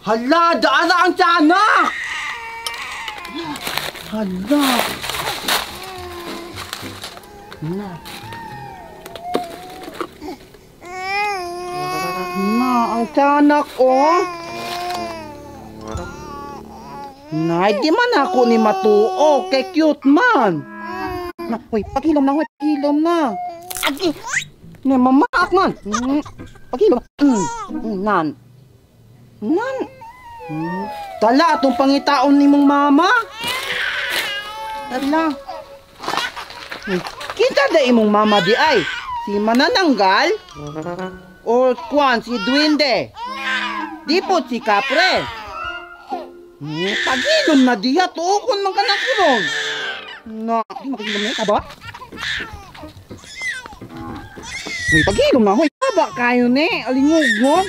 Hala, daara ang tiyanak! Hala. Na. Na, ang tiyanak, oh. Na, di man ako ni matuo. Kay cute man. Na, hoy, paghilom na, hoy, paghilom na. Agi! Na, mamaak man. Paghilom na. Nan. Tala, itong pangitaon ni mong mama. Tala. Kita da imong mama di ay. Si Manananggal? O kuan, si Duwende? Di po si Kapre. Pagilom na diya, tuokon man ka na kurong. Na, di makilom na ba? Uy, pagilom na, hoy, taba kayo ni, alingugong.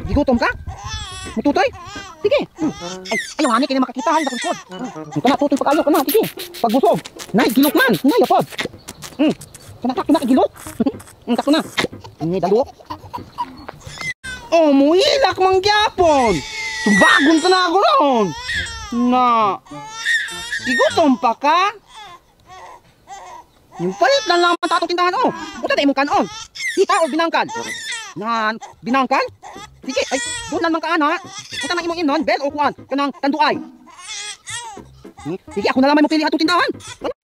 Di gutom ka? Mututoy? Sige. Ay, ayaw hani, kaya makakita, halit akong likod. Ito na, tutoy pag-ayaw ka na, sige. Pagbusog. Nay, gilok man. Nay, apod. Kanaka, gilok. Tako na. Ini, dalok. Oh, muhilak mang gyapon. Sumbagon ka na ako ron. Na, gigutom pa ka? Yung palit na lang ang tatong tindahan, oh. Punta na imong kanon. Sita o binangkan? Nan, binangkan? Sige, ay, doon lang ka, ana. Punta na imong inon, bel o kuan, kanang tanduay. Sige, ako na lang may mapili atong tindahan. Wala.